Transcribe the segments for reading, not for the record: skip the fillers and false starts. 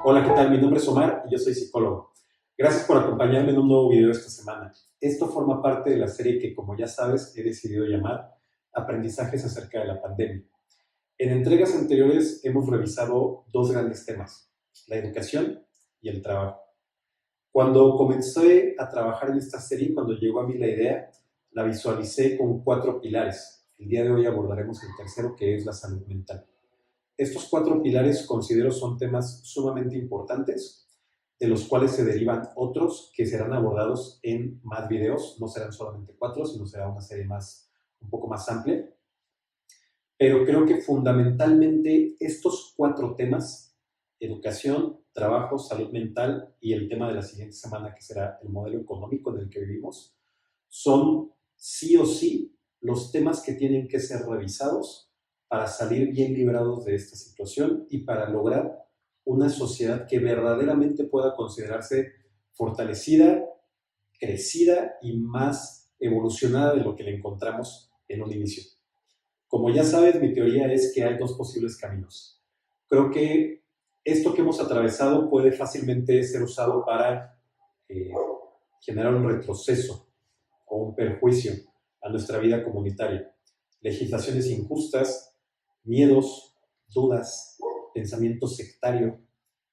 Hola, ¿qué tal? Mi nombre es Omar y yo soy psicólogo. Gracias por acompañarme en un nuevo video esta semana. Esto forma parte de la serie que, como ya sabes, he decidido llamar Aprendizajes acerca de la pandemia. En entregas anteriores hemos revisado dos grandes temas, la educación y el trabajo. Cuando comencé a trabajar en esta serie, cuando llegó a mí la idea, la visualicé con 4 pilares. El día de hoy abordaremos el tercero, que es la salud mental. Estos 4 pilares considero son temas sumamente importantes, de los cuales se derivan otros que serán abordados en más videos. No serán solamente 4, sino será una serie un poco más amplia. Pero creo que fundamentalmente estos 4 temas, educación, trabajo, salud mental y el tema de la siguiente semana, que será el modelo económico en el que vivimos, son sí o sí los temas que tienen que ser revisados para salir bien librados de esta situación y para lograr una sociedad que verdaderamente pueda considerarse fortalecida, crecida y más evolucionada de lo que le encontramos en un inicio. Como ya sabes, mi teoría es que hay dos posibles caminos. Creo que esto que hemos atravesado puede fácilmente ser usado para eh, generar un retroceso o un perjuicio a nuestra vida comunitaria. Legislaciones injustas, miedos, dudas, pensamiento sectario,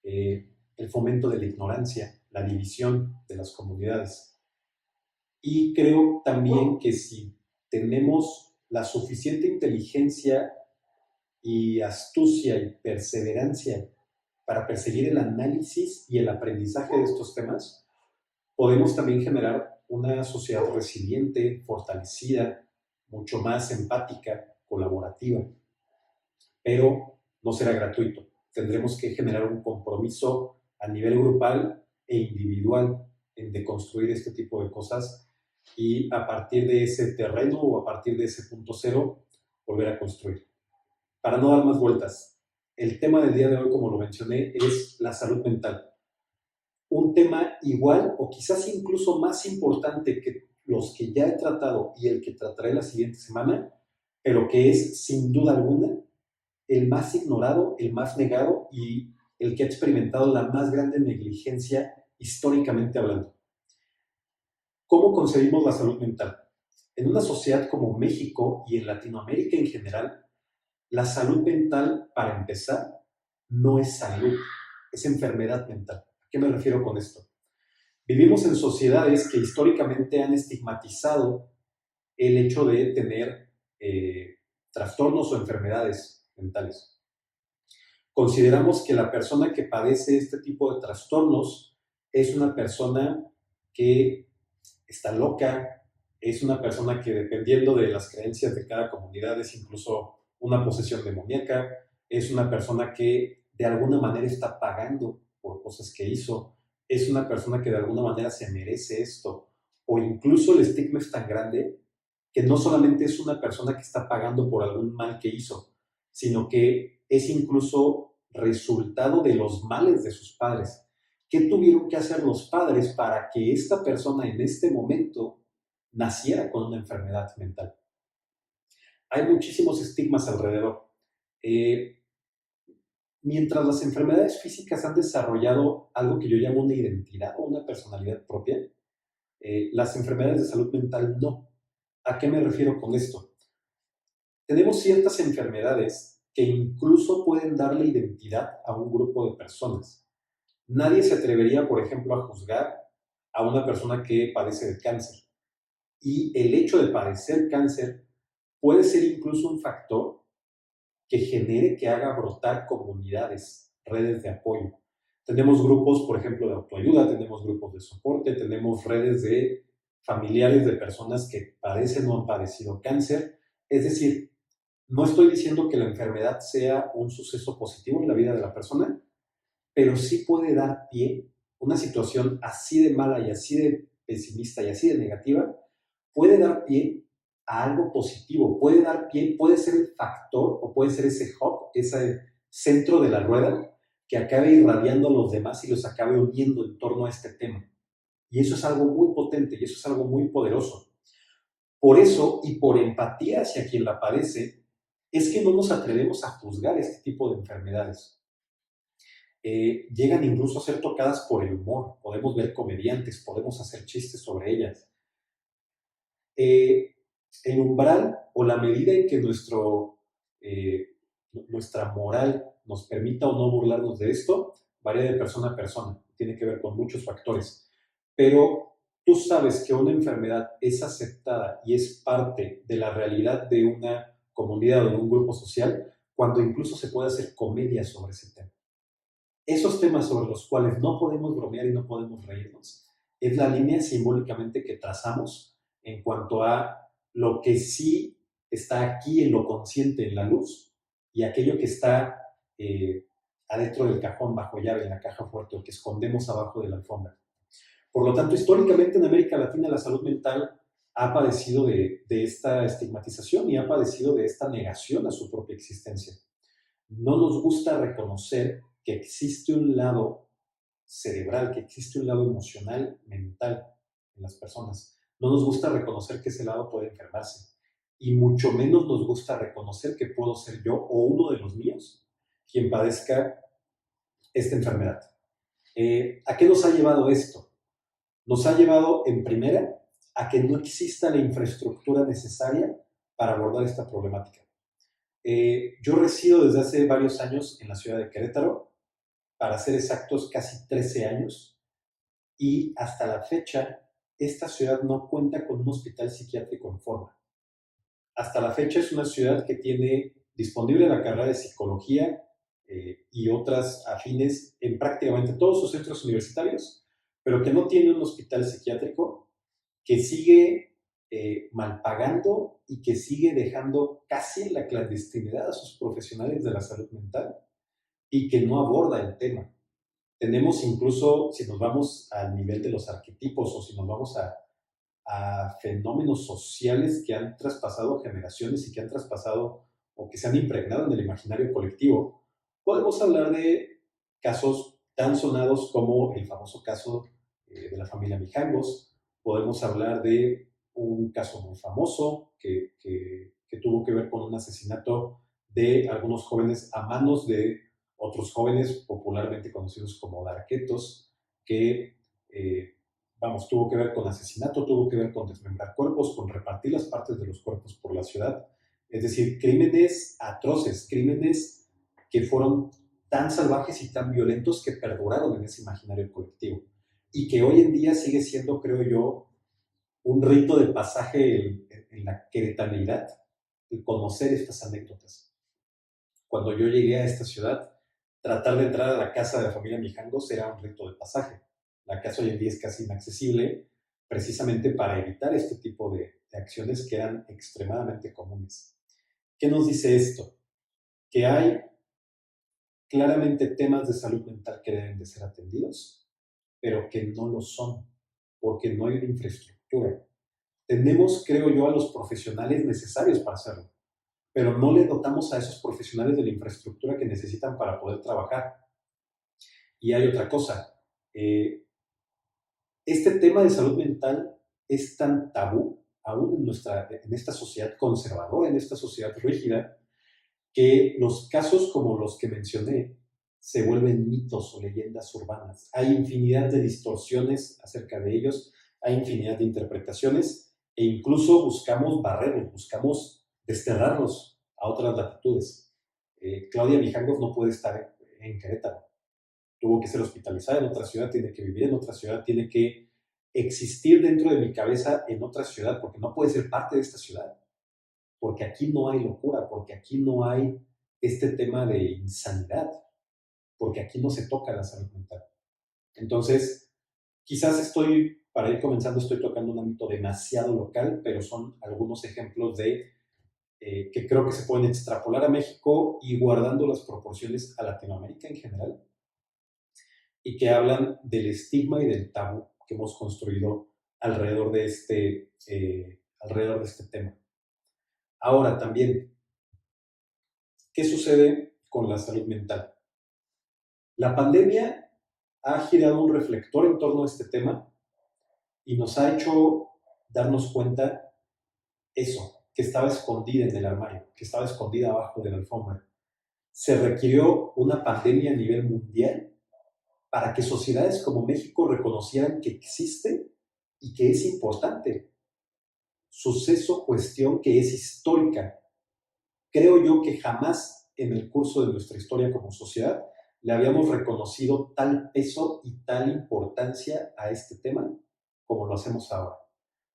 el fomento de la ignorancia, la división de las comunidades. Y creo también que si tenemos la suficiente inteligencia y astucia y perseverancia para perseguir el análisis y el aprendizaje de estos temas, podemos también generar una sociedad resiliente, fortalecida, mucho más empática, colaborativa. Pero no será gratuito. Tendremos que generar un compromiso a nivel grupal e individual en deconstruir este tipo de cosas y a partir de ese terreno o a partir de ese punto cero, volver a construir. Para no dar más vueltas, el tema del día de hoy, como lo mencioné, es la salud mental. Un tema igual o quizás incluso más importante que los que ya he tratado y el que trataré la siguiente semana, pero que es sin duda alguna el más ignorado, el más negado y el que ha experimentado la más grande negligencia históricamente hablando. ¿Cómo concebimos la salud mental? En una sociedad como México y en Latinoamérica en general, la salud mental, para empezar, no es salud, es enfermedad mental. ¿A qué me refiero con esto? Vivimos en sociedades que históricamente han estigmatizado el hecho de tener trastornos o enfermedades mentales. Consideramos que la persona que padece este tipo de trastornos es una persona que está loca, es una persona que, dependiendo de las creencias de cada comunidad, es incluso una posesión demoníaca, es una persona que de alguna manera está pagando por cosas que hizo, es una persona que de alguna manera se merece esto, o incluso el estigma es tan grande que no solamente es una persona que está pagando por algún mal que hizo, sino que es incluso resultado de los males de sus padres. ¿Qué tuvieron que hacer los padres para que esta persona en este momento naciera con una enfermedad mental? Hay muchísimos estigmas alrededor. Mientras las enfermedades físicas han desarrollado algo que yo llamo una identidad o una personalidad propia, las enfermedades de salud mental no. ¿A qué me refiero con esto? Tenemos ciertas enfermedades que incluso pueden darle identidad a un grupo de personas. Nadie se atrevería, por ejemplo, a juzgar a una persona que padece de cáncer. Y el hecho de padecer cáncer puede ser incluso un factor que genere, que haga brotar comunidades, redes de apoyo. Tenemos grupos, por ejemplo, de autoayuda, tenemos grupos de soporte, tenemos redes de familiares de personas que padecen o han padecido cáncer. Es decir, no estoy diciendo que la enfermedad sea un suceso positivo en la vida de la persona, pero sí puede dar pie, una situación así de mala y así de pesimista y así de negativa, puede dar pie a algo positivo, puede dar pie, puede ser el factor o puede ser ese hub, ese centro de la rueda que acabe irradiando a los demás y los acabe uniendo en torno a este tema. Y eso es algo muy potente y eso es algo muy poderoso. Por eso, y por empatía hacia quien la padece, es que no nos atrevemos a juzgar este tipo de enfermedades. llegan incluso a ser tocadas por el humor. Podemos ver comediantes, podemos hacer chistes sobre ellas. Eh, el umbral o la medida en que nuestra moral nos permita o no burlarnos de esto varía de persona a persona, tiene que ver con muchos factores, pero tú sabes que una enfermedad es aceptada y es parte de la realidad de una comunidad o de un grupo social cuando incluso se puede hacer comedia sobre ese tema. Esos temas sobre los cuales no podemos bromear y no podemos reírnos es la línea simbólicamente que trazamos en cuanto a lo que sí está aquí en lo consciente, en la luz, y aquello que está adentro del cajón, bajo llave, en la caja fuerte, o que escondemos abajo de la alfombra. Por lo tanto, históricamente en América Latina la salud mental ha padecido de esta estigmatización y ha padecido de esta negación a su propia existencia. No nos gusta reconocer que existe un lado cerebral, que existe un lado emocional, mental en las personas. No nos gusta reconocer que ese lado puede enfermarse. Y mucho menos nos gusta reconocer que puedo ser yo o uno de los míos quien padezca esta enfermedad. ¿A qué nos ha llevado esto? Nos ha llevado, en primera, a que no exista la infraestructura necesaria para abordar esta problemática. Yo resido desde hace varios años en la ciudad de Querétaro, para ser exactos, casi 13 años, y hasta la fecha, esta ciudad no cuenta con un hospital psiquiátrico en forma. Hasta la fecha es una ciudad que tiene disponible la carrera de psicología y otras afines en prácticamente todos sus centros universitarios, pero que no tiene un hospital psiquiátrico, que sigue mal pagando y que sigue dejando casi en la clandestinidad a sus profesionales de la salud mental y que no aborda el tema. Tenemos incluso, si nos vamos al nivel de los arquetipos o si nos vamos a fenómenos sociales que han traspasado generaciones y que han traspasado o que se han impregnado en el imaginario colectivo, podemos hablar de casos tan sonados como el famoso caso de la familia Mijangos. Podemos hablar de un caso muy famoso que tuvo que ver con un asesinato de algunos jóvenes a manos de otros jóvenes popularmente conocidos como darquetos, que, tuvo que ver con asesinato, tuvo que ver con desmembrar cuerpos, con repartir las partes de los cuerpos por la ciudad. Es decir, crímenes atroces, crímenes que fueron tan salvajes y tan violentos que perduraron en ese imaginario colectivo y que hoy en día sigue siendo, creo yo, un rito de pasaje en la queretaneidad, el conocer estas anécdotas. Cuando yo llegué a esta ciudad, tratar de entrar a la casa de la familia Mijangos era un rito de pasaje. La casa hoy en día es casi inaccesible, precisamente para evitar este tipo de acciones que eran extremadamente comunes. ¿Qué nos dice esto? Que hay claramente temas de salud mental que deben de ser atendidos, pero que no lo son, porque no hay una infraestructura. Tenemos, creo yo, a los profesionales necesarios para hacerlo, pero no le dotamos a esos profesionales de la infraestructura que necesitan para poder trabajar. Y hay otra cosa, este tema de salud mental es tan tabú aún en esta sociedad conservadora, en esta sociedad rígida, que los casos como los que mencioné se vuelven mitos o leyendas urbanas. Hay infinidad de distorsiones acerca de ellos, hay infinidad de interpretaciones e incluso buscamos barrerlos, buscamos desterrarlos a otras latitudes. Claudia Mijangos no puede estar en Querétaro, tuvo que ser hospitalizada en otra ciudad, tiene que vivir en otra ciudad, tiene que existir dentro de mi cabeza en otra ciudad, porque no puede ser parte de esta ciudad, porque aquí no hay locura, porque aquí no hay este tema de insanidad, porque aquí no se toca la salud mental. Entonces, quizás para ir comenzando, estoy tocando un ámbito demasiado local, pero son algunos ejemplos que creo que se pueden extrapolar a México y guardando las proporciones a Latinoamérica en general, y que hablan del estigma y del tabú que hemos construido alrededor de este tema. Ahora también, ¿qué sucede con la salud mental? La pandemia ha girado un reflector en torno a este tema y nos ha hecho darnos cuenta eso, que estaba escondida en el armario, que estaba escondida abajo de la alfombra. Se requirió una pandemia a nivel mundial para que sociedades como México reconocieran que existe y que es importante. Suceso, cuestión que es histórica. Creo yo que jamás en el curso de nuestra historia como sociedad le habíamos reconocido tal peso y tal importancia a este tema como lo hacemos ahora.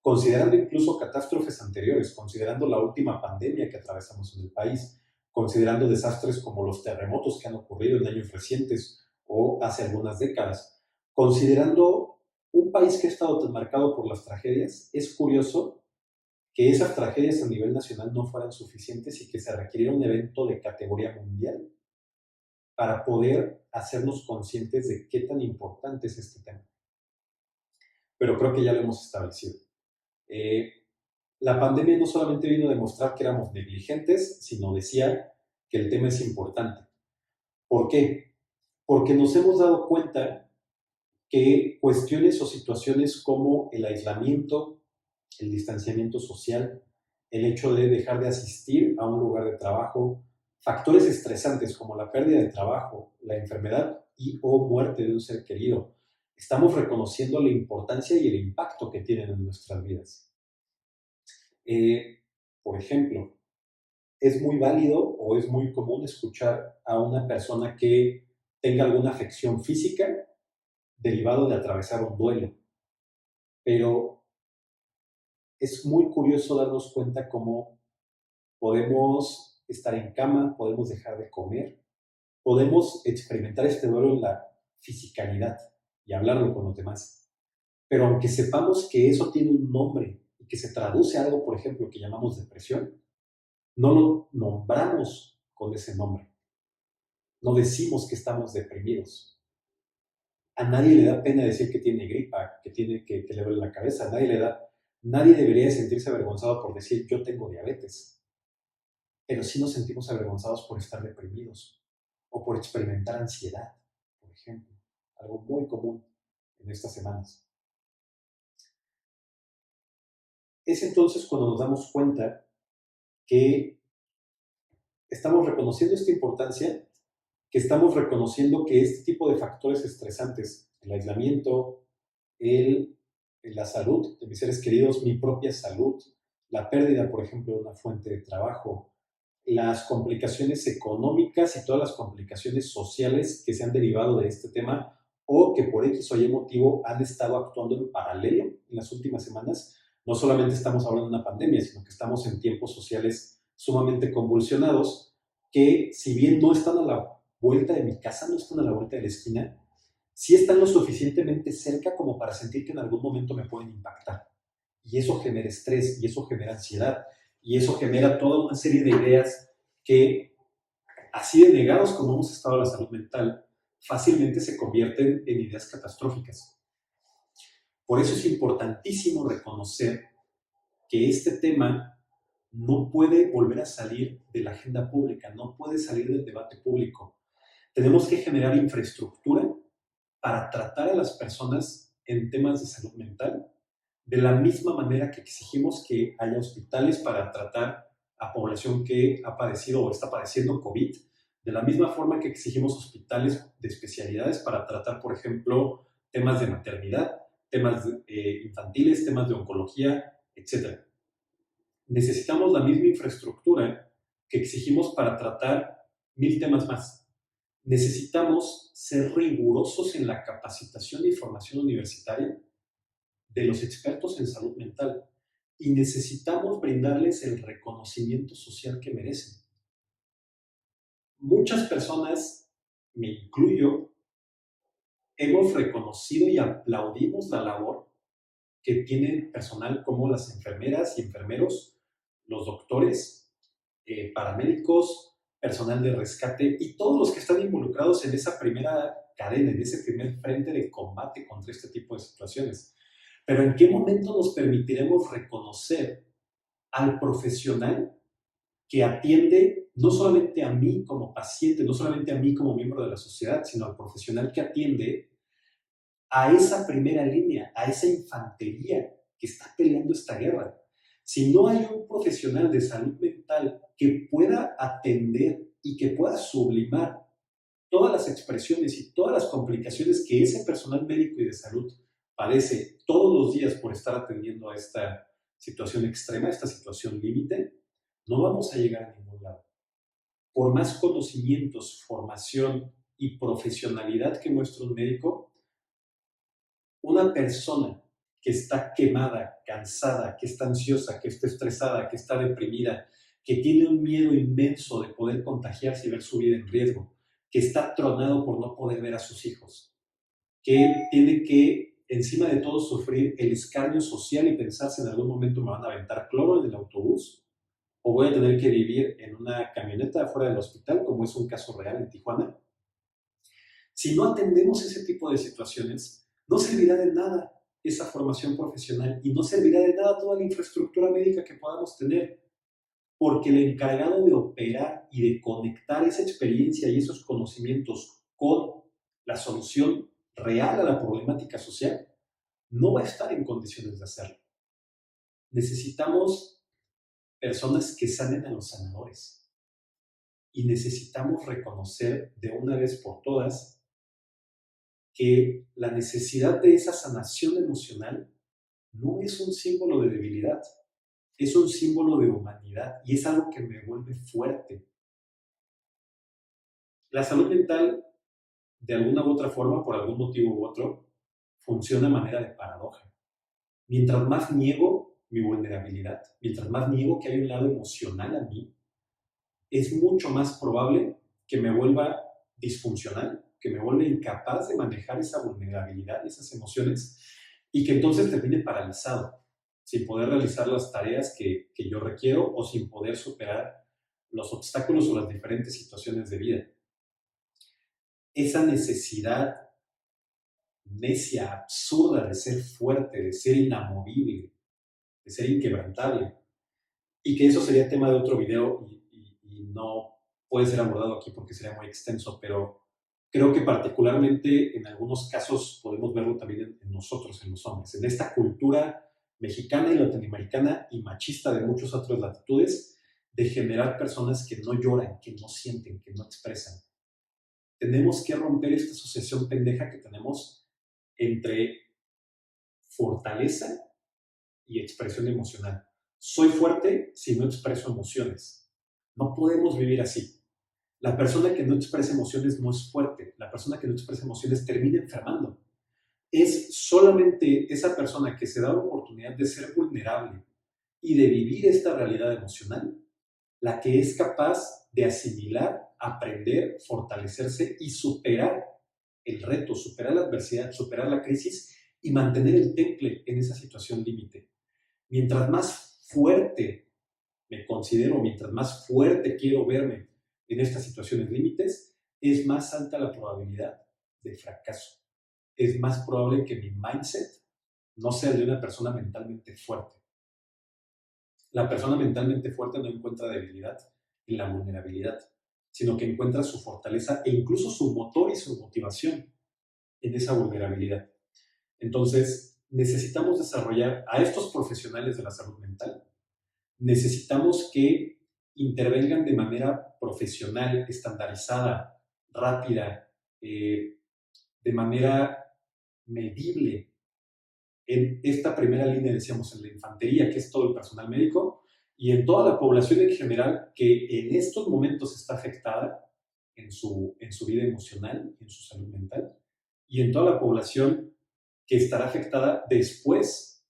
Considerando incluso catástrofes anteriores, considerando la última pandemia que atravesamos en el país, considerando desastres como los terremotos que han ocurrido en años recientes o hace algunas décadas, considerando un país que ha estado tan marcado por las tragedias, es curioso que esas tragedias a nivel nacional no fueran suficientes y que se requiriera un evento de categoría mundial para poder hacernos conscientes de qué tan importante es este tema. Pero creo que ya lo hemos establecido. Eh, la pandemia no solamente vino a demostrar que éramos negligentes, sino decía que el tema es importante. ¿Por qué? Porque nos hemos dado cuenta que cuestiones o situaciones como el aislamiento, el distanciamiento social, el hecho de dejar de asistir a un lugar de trabajo, factores estresantes como la pérdida de trabajo, la enfermedad y o muerte de un ser querido, estamos reconociendo la importancia y el impacto que tienen en nuestras vidas. Por ejemplo, es muy válido o es muy común escuchar a una persona que tenga alguna afección física derivado de atravesar un duelo, pero es muy curioso darnos cuenta cómo podemos estar en cama, podemos dejar de comer, podemos experimentar este duelo en la fisicalidad y hablarlo con los demás. Pero aunque sepamos que eso tiene un nombre y que se traduce a algo, por ejemplo, que llamamos depresión, no lo nombramos con ese nombre. No decimos que estamos deprimidos. A nadie le da pena decir que tiene gripa, que le duele la cabeza. Nadie debería sentirse avergonzado por decir yo tengo diabetes. Pero sí nos sentimos avergonzados por estar deprimidos o por experimentar ansiedad, por ejemplo. Algo muy común en estas semanas. Es entonces cuando nos damos cuenta que estamos reconociendo esta importancia, que estamos reconociendo que este tipo de factores estresantes, el aislamiento, la salud de mis seres queridos, mi propia salud, la pérdida, por ejemplo, de una fuente de trabajo, las complicaciones económicas y todas las complicaciones sociales que se han derivado de este tema o que por X o Y motivo han estado actuando en paralelo en las últimas semanas. No solamente estamos hablando de una pandemia, sino que estamos en tiempos sociales sumamente convulsionados que, si bien no están a la vuelta de mi casa, no están a la vuelta de la esquina, sí están lo suficientemente cerca como para sentir que en algún momento me pueden impactar. Y eso genera estrés, y eso genera ansiedad, y eso genera toda una serie de ideas que, así de negados como hemos estado a la salud mental, fácilmente se convierten en ideas catastróficas. Por eso es importantísimo reconocer que este tema no puede volver a salir de la agenda pública, no puede salir del debate público. Tenemos que generar infraestructura para tratar a las personas en temas de salud mental de la misma manera que exigimos que haya hospitales para tratar a población que ha padecido o está padeciendo COVID, de la misma forma que exigimos hospitales de especialidades para tratar, por ejemplo, temas de maternidad, temas infantiles, temas de oncología, etc. Necesitamos la misma infraestructura que exigimos para tratar 1000 temas más. Necesitamos ser rigurosos en la capacitación y formación universitaria de los expertos en salud mental y necesitamos brindarles el reconocimiento social que merecen. Muchas personas, me incluyo, hemos reconocido y aplaudimos la labor que tiene personal como las enfermeras y enfermeros, los doctores, paramédicos, personal de rescate y todos los que están involucrados en esa primera cadena, en ese primer frente de combate contra este tipo de situaciones. Pero ¿en qué momento nos permitiremos reconocer al profesional que atiende no solamente a mí como paciente, no solamente a mí como miembro de la sociedad, sino al profesional que atiende a esa primera línea, a esa infantería que está peleando esta guerra? Si no hay un profesional de salud mental que pueda atender y que pueda sublimar todas las expresiones y todas las complicaciones que ese personal médico y de salud padece todos los días por estar atendiendo a esta situación extrema, esta situación límite, no vamos a llegar a ningún lado. Por más conocimientos, formación y profesionalidad que muestre un médico, una persona que está quemada, cansada, que está ansiosa, que está estresada, que está deprimida, que tiene un miedo inmenso de poder contagiarse y ver su vida en riesgo, que está tronado por no poder ver a sus hijos, que tiene que, encima de todo, sufrir el escarnio social y pensar si en algún momento me van a aventar cloro en el autobús o voy a tener que vivir en una camioneta afuera del hospital, como es un caso real en Tijuana. Si no atendemos ese tipo de situaciones, no servirá de nada esa formación profesional y no servirá de nada toda la infraestructura médica que podamos tener, porque el encargado de operar y de conectar esa experiencia y esos conocimientos con la solución real a la problemática social no va a estar en condiciones de hacerlo. Necesitamos personas que sanen a los sanadores y necesitamos reconocer de una vez por todas que la necesidad de esa sanación emocional no es un símbolo de debilidad, es un símbolo de humanidad y es algo que me vuelve fuerte. La salud mental, de alguna u otra forma, por algún motivo u otro, funciona de manera de paradoja. Mientras más niego mi vulnerabilidad, mientras más niego que hay un lado emocional a mí, es mucho más probable que me vuelva disfuncional, que me vuelva incapaz de manejar esa vulnerabilidad, esas emociones, y que entonces termine paralizado, sin poder realizar las tareas que yo requiero o sin poder superar los obstáculos o las diferentes situaciones de vida. Esa necesidad necia, absurda de ser fuerte, de ser inamovible, de ser inquebrantable, y que eso sería tema de otro video y no puede ser abordado aquí porque sería muy extenso, pero creo que particularmente en algunos casos podemos verlo también en nosotros, en los hombres, en esta cultura mexicana y latinoamericana y machista de muchas otras latitudes, de generar personas que no lloran, que no sienten, que no expresan. Tenemos que romper esta asociación pendeja que tenemos entre fortaleza y expresión emocional. Soy fuerte si no expreso emociones. No podemos vivir así. La persona que no expresa emociones no es fuerte. La persona que no expresa emociones termina enfermando. Es solamente esa persona que se da la oportunidad de ser vulnerable y de vivir esta realidad emocional la que es capaz de asimilar, aprender, fortalecerse y superar el reto, superar la adversidad, superar la crisis y mantener el temple en esa situación límite. Mientras más fuerte me considero, mientras más fuerte quiero verme en estas situaciones límites, es más alta la probabilidad de fracaso. Es más probable que mi mindset no sea el de una persona mentalmente fuerte. La persona mentalmente fuerte no encuentra debilidad en la vulnerabilidad, sino que encuentra su fortaleza e incluso su motor y su motivación en esa vulnerabilidad. Entonces, necesitamos desarrollar a estos profesionales de la salud mental. Necesitamos que intervengan de manera profesional, estandarizada, rápida, de manera medible. En esta primera línea, decíamos, en la infantería, que es todo el personal médico, y en toda la población en general que en estos momentos está afectada en su vida emocional, en su salud mental, y en toda la población que estará afectada después,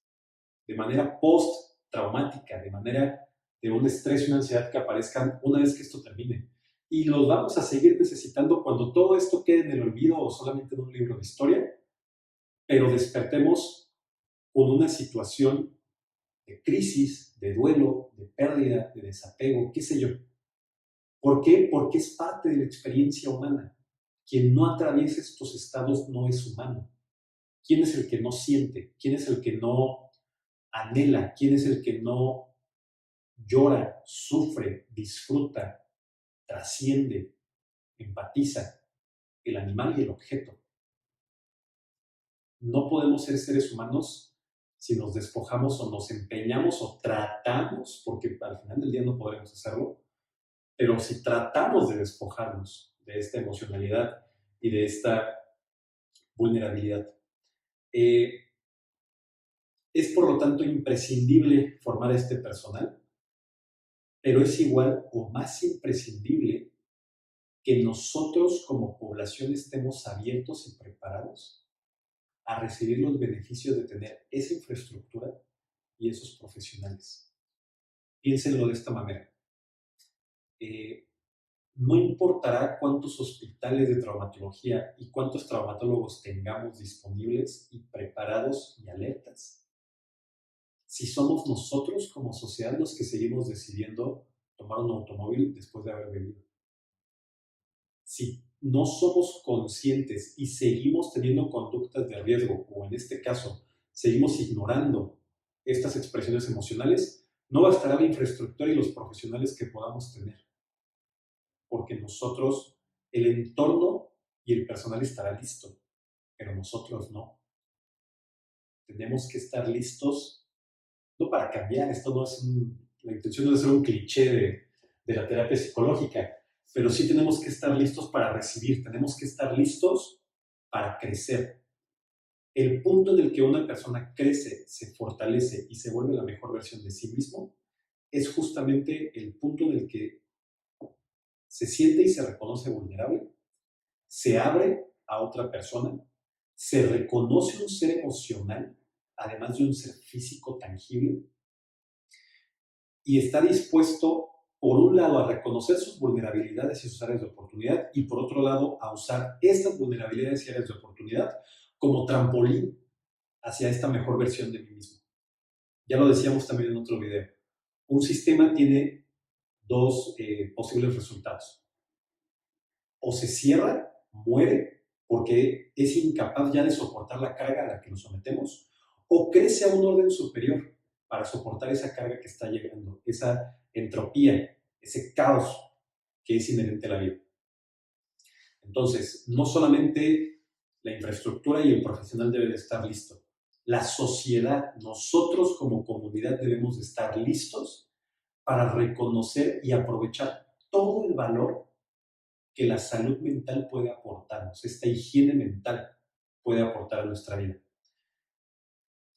de manera post-traumática, de manera de un estrés y una ansiedad que aparezcan una vez que esto termine. Y los vamos a seguir necesitando cuando todo esto quede en el olvido o solamente en un libro de historia, pero despertemos con una situación de crisis, de duelo, de pérdida, de desapego, qué sé yo. ¿Por qué? Porque es parte de la experiencia humana. Quien no atraviesa estos estados no es humano. ¿Quién es el que no siente? ¿Quién es el que no anhela? ¿Quién es el que no llora, sufre, disfruta, trasciende, empatiza? El animal y el objeto. No podemos ser seres humanos si nos despojamos o nos empeñamos o tratamos, porque al final del día no podremos hacerlo, pero si tratamos de despojarnos de esta emocionalidad y de esta vulnerabilidad. Eh, es por lo tanto imprescindible formar este personal, pero es igual o más imprescindible que nosotros como población estemos abiertos y preparados a recibir los beneficios de tener esa infraestructura y esos profesionales. Piénsenlo de esta manera. Eh, no importará cuántos hospitales de traumatología y cuántos traumatólogos tengamos disponibles y preparados y alertas. Si somos nosotros como sociedad los que seguimos decidiendo tomar un automóvil después de haber bebido. Si no somos conscientes y seguimos teniendo conductas de riesgo, o en este caso, seguimos ignorando estas expresiones emocionales, no bastará la infraestructura y los profesionales que podamos tener, porque nosotros, el entorno y el personal estará listo, pero nosotros no. Tenemos que estar listos, no para cambiar, esto no es la intención no es ser un cliché de la terapia psicológica, pero sí tenemos que estar listos para recibir, tenemos que estar listos para crecer. El punto en el que una persona crece, se fortalece y se vuelve la mejor versión de sí mismo es justamente el punto en el que se siente y se reconoce vulnerable, se abre a otra persona, se reconoce un ser emocional, además de un ser físico tangible, y está dispuesto, por un lado, a reconocer sus vulnerabilidades y sus áreas de oportunidad, y por otro lado, a usar estas vulnerabilidades y áreas de oportunidad como trampolín hacia esta mejor versión de mí mismo. Ya lo decíamos también en otro video. Un sistema tiene dos posibles resultados. O se cierra, muere, porque es incapaz ya de soportar la carga a la que nos sometemos, o crece a un orden superior para soportar esa carga que está llegando, esa entropía, ese caos que es inherente a la vida. Entonces, no solamente la infraestructura y el profesional deben estar listos, la sociedad, nosotros como comunidad debemos de estar listos para reconocer y aprovechar todo el valor que la salud mental puede aportarnos, esta higiene mental puede aportar a nuestra vida.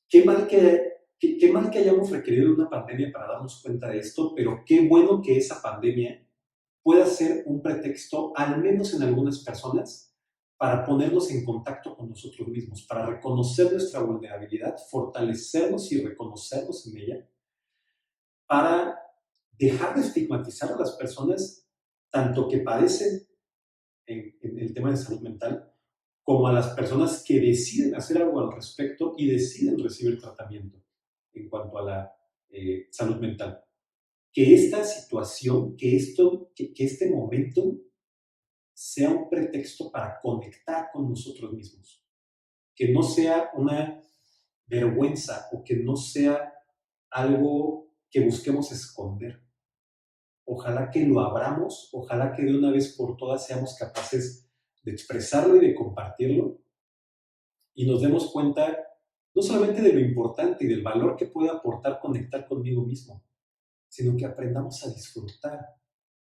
Qué mal que hayamos requerido una pandemia para darnos cuenta de esto, pero qué bueno que esa pandemia pueda ser un pretexto, al menos en algunas personas, para ponernos en contacto con nosotros mismos, para reconocer nuestra vulnerabilidad, fortalecernos y reconocernos en ella, para dejar de estigmatizar a las personas tanto que padecen en el tema de salud mental, como a las personas que deciden hacer algo al respecto y deciden recibir tratamiento en cuanto a la salud mental. Que esta situación, que este momento sea un pretexto para conectar con nosotros mismos. Que no sea una vergüenza o que no sea algo que busquemos esconder. Ojalá que lo abramos, ojalá que de una vez por todas seamos capaces de expresarlo y de compartirlo y nos demos cuenta no solamente de lo importante y del valor que puede aportar conectar conmigo mismo, sino que aprendamos a disfrutar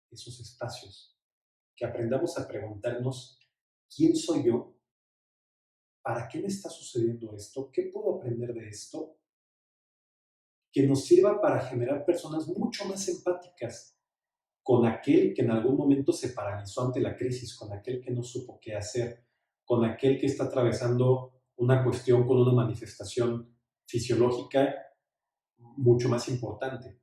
esos espacios, que aprendamos a preguntarnos, ¿quién soy yo? ¿Para qué me está sucediendo esto? ¿Qué puedo aprender de esto? Que nos sirva para generar personas mucho más empáticas con aquel que en algún momento se paralizó ante la crisis, con aquel que no supo qué hacer, con aquel que está atravesando una cuestión con una manifestación fisiológica mucho más importante.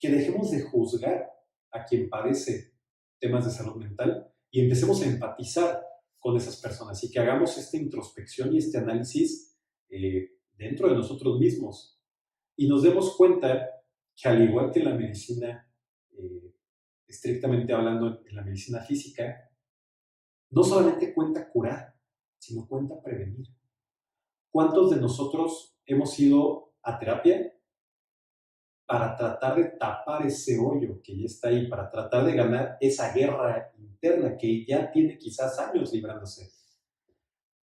Que dejemos de juzgar a quien padece temas de salud mental y empecemos a empatizar con esas personas y que hagamos esta introspección y este análisis dentro de nosotros mismos y nos demos cuenta que al igual que en la medicina, estrictamente hablando en la medicina física, no solamente cuenta curar, sino cuenta prevenir. ¿Cuántos de nosotros hemos ido a terapia para tratar de tapar ese hoyo que ya está ahí, para tratar de ganar esa guerra interna que ya tiene quizás años librándose?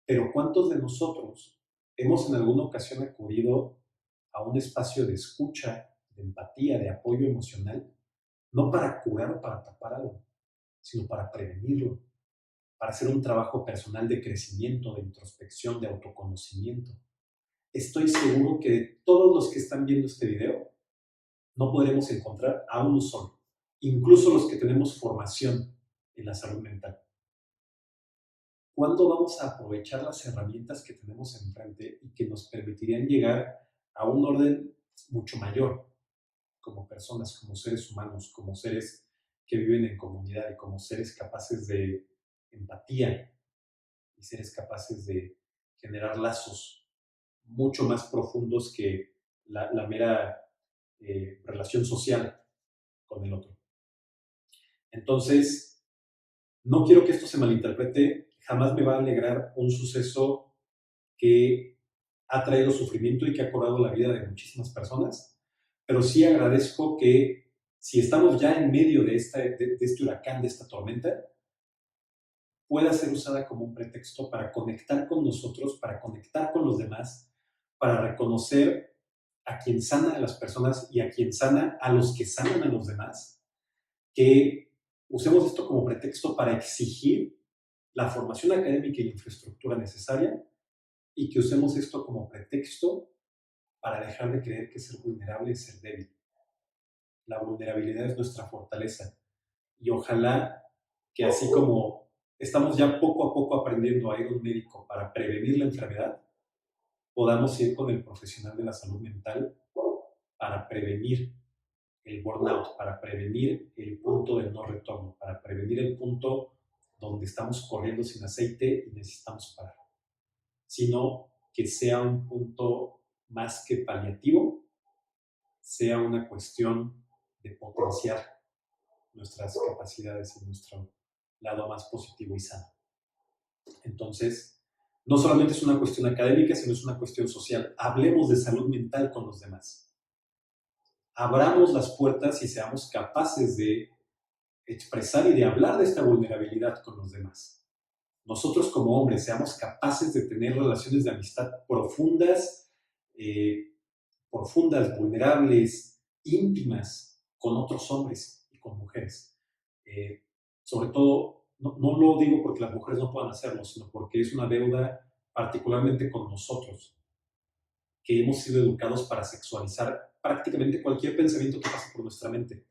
Pero ¿cuántos de nosotros hemos en alguna ocasión acudido a un espacio de escucha, de empatía, de apoyo emocional, no para curar o para tapar algo, sino para prevenirlo, para hacer un trabajo personal de crecimiento, de introspección, de autoconocimiento. Estoy seguro que de todos los que están viendo este video, no podremos encontrar a uno solo, incluso los que tenemos formación en la salud mental. ¿Cuándo vamos a aprovechar las herramientas que tenemos enfrente y que nos permitirían llegar a un orden mucho mayor como personas, como seres humanos, como seres que viven en comunidad y como seres capaces de empatía y seres capaces de generar lazos mucho más profundos que la mera relación social con el otro? Entonces, no quiero que esto se malinterprete, jamás me va a alegrar un suceso que ha traído sufrimiento y que ha cobrado la vida de muchísimas personas, pero sí agradezco que si estamos ya en medio de este huracán, de esta tormenta, pueda ser usada como un pretexto para conectar con nosotros, para conectar con los demás, para reconocer a quien sana a las personas y a quien sana a los que sanan a los demás, que usemos esto como pretexto para exigir la formación académica y la infraestructura necesaria y que usemos esto como pretexto para dejar de creer que ser vulnerable es ser débil. La vulnerabilidad es nuestra fortaleza y ojalá que así como estamos ya poco a poco aprendiendo a ir a un médico para prevenir la enfermedad, podamos ir con el profesional de la salud mental para prevenir el burnout, para prevenir el punto de no retorno, para prevenir el punto donde estamos corriendo sin aceite y necesitamos parar, sino que sea un punto más que paliativo, sea una cuestión de potenciar nuestras capacidades y nuestro lado más positivo y sano. Entonces, no solamente es una cuestión académica, sino es una cuestión social. Hablemos de salud mental con los demás. Abramos las puertas y seamos capaces de expresar y de hablar de esta vulnerabilidad con los demás. Nosotros como hombres seamos capaces de tener relaciones de amistad profundas, vulnerables, íntimas con otros hombres y con mujeres. Sobre todo, no lo digo porque las mujeres no puedan hacerlo, sino porque es una deuda particularmente con nosotros, que hemos sido educados para sexualizar prácticamente cualquier pensamiento que pase por nuestra mente.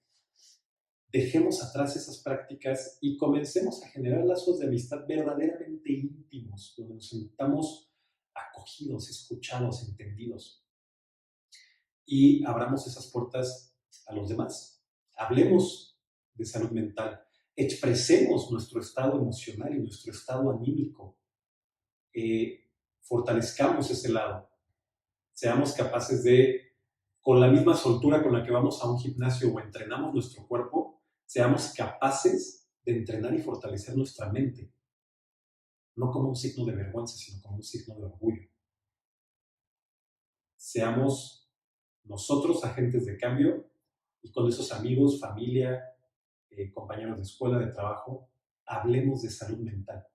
Dejemos atrás esas prácticas y comencemos a generar lazos de amistad verdaderamente íntimos, donde nos sintamos acogidos, escuchados, entendidos. Y abramos esas puertas a los demás. Hablemos de salud mental. Expresemos nuestro estado emocional y nuestro estado anímico. Fortalezcamos ese lado. Seamos capaces de, con la misma soltura con la que vamos a un gimnasio o entrenamos nuestro cuerpo, seamos capaces de entrenar y fortalecer nuestra mente. No como un signo de vergüenza, sino como un signo de orgullo. Seamos nosotros agentes de cambio y con esos amigos, familia, compañeros de escuela, de trabajo, hablemos de salud mental.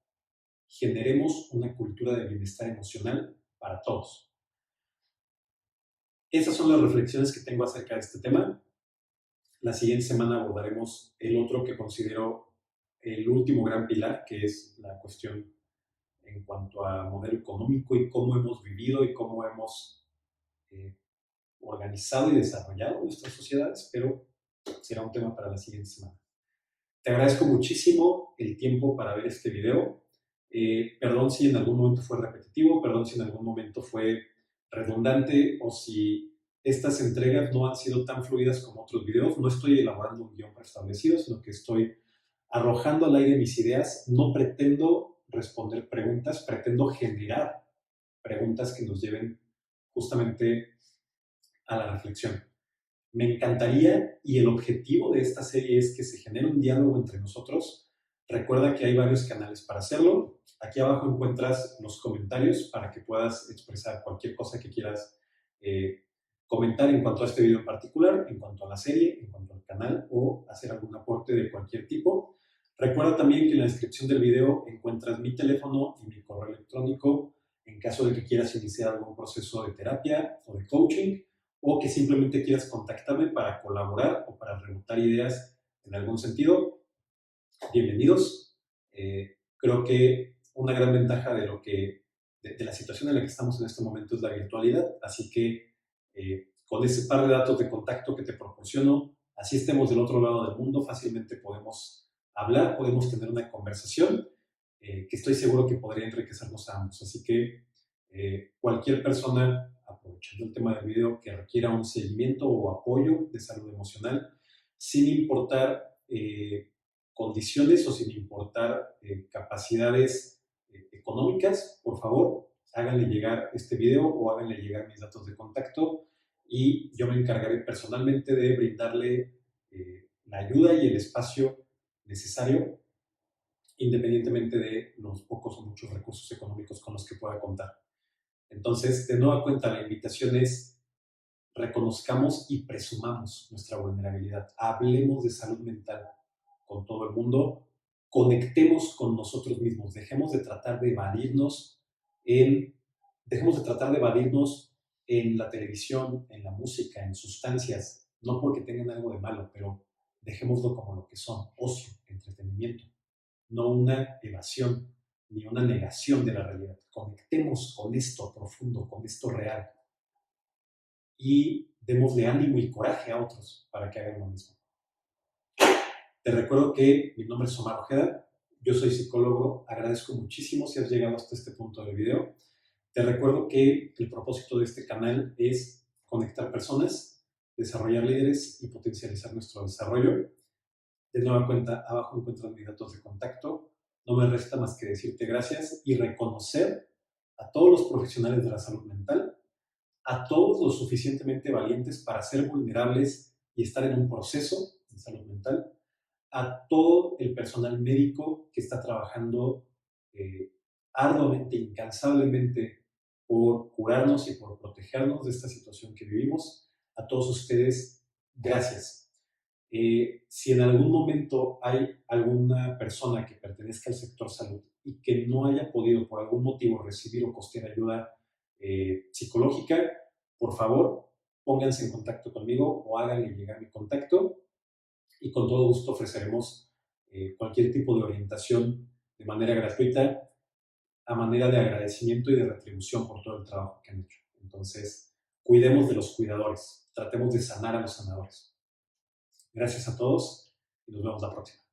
Generemos una cultura de bienestar emocional para todos. Esas son las reflexiones que tengo acerca de este tema. La siguiente semana abordaremos el otro que considero el último gran pilar, que es la cuestión en cuanto a modelo económico y cómo hemos vivido y cómo hemos organizado y desarrollado nuestras sociedades, pero será un tema para la siguiente semana. Te agradezco muchísimo el tiempo para ver este video. Perdón si en algún momento fue repetitivo, perdón si en algún momento fue redundante o si estas entregas no han sido tan fluidas como otros videos. No estoy elaborando un guión preestablecido, sino que estoy arrojando al aire mis ideas. No pretendo responder preguntas, pretendo generar preguntas que nos lleven justamente a la reflexión. Me encantaría, y el objetivo de esta serie es que se genere un diálogo entre nosotros. Recuerda que hay varios canales para hacerlo. Aquí abajo encuentras los comentarios para que puedas expresar cualquier cosa que quieras comentar en cuanto a este video en particular, en cuanto a la serie, en cuanto al canal o hacer algún aporte de cualquier tipo. Recuerda también que en la descripción del video encuentras mi teléfono y mi correo electrónico en caso de que quieras iniciar algún proceso de terapia o de coaching, o que simplemente quieras contactarme para colaborar o para rebotar ideas en algún sentido. bienvenidos. Creo que una gran ventaja de la situación en la que estamos en este momento es la virtualidad, así que con ese par de datos de contacto que te proporciono, así estemos del otro lado del mundo, fácilmente podemos hablar, podemos tener una conversación que estoy seguro que podría enriquecernos a ambos. Así que cualquier persona, aprovechando el tema del video, que requiera un seguimiento o apoyo de salud emocional, sin importar condiciones o sin importar capacidades económicas, por favor, háganle llegar este video o háganle llegar mis datos de contacto y yo me encargaré personalmente de brindarle la ayuda y el espacio necesario, independientemente de los pocos o muchos recursos económicos con los que pueda contar. Entonces, de nueva cuenta, la invitación es reconozcamos y presumamos nuestra vulnerabilidad. Hablemos de salud mental con todo el mundo, conectemos con nosotros mismos, en, dejemos de tratar de evadirnos en la televisión, en la música, en sustancias, no porque tengan algo de malo, pero dejémoslo como lo que son, ocio, entretenimiento, no una evasión ni una negación de la realidad. Conectemos con esto profundo, con esto real y démosle ánimo y coraje a otros para que hagan lo mismo. Te recuerdo que mi nombre es Omar Ojeda, yo soy psicólogo, agradezco muchísimo si has llegado hasta este punto del video. Te recuerdo que el propósito de este canal es conectar personas, desarrollar líderes y potencializar nuestro desarrollo. De nueva cuenta, abajo encuentras mis datos de contacto. No me resta más que decirte gracias y reconocer a todos los profesionales de la salud mental, a todos lo suficientemente valientes para ser vulnerables y estar en un proceso de salud mental, a todo el personal médico que está trabajando eh, arduamente, incansablemente por curarnos y por protegernos de esta situación que vivimos. A todos ustedes, gracias. Si en algún momento hay alguna persona que pertenezca al sector salud y que no haya podido por algún motivo recibir o costear ayuda psicológica, por favor, pónganse en contacto conmigo o háganle llegar mi contacto y con todo gusto ofreceremos cualquier tipo de orientación de manera gratuita a manera de agradecimiento y de retribución por todo el trabajo que han hecho. Entonces, cuidemos de los cuidadores, tratemos de sanar a los sanadores. Gracias a todos y nos vemos la próxima.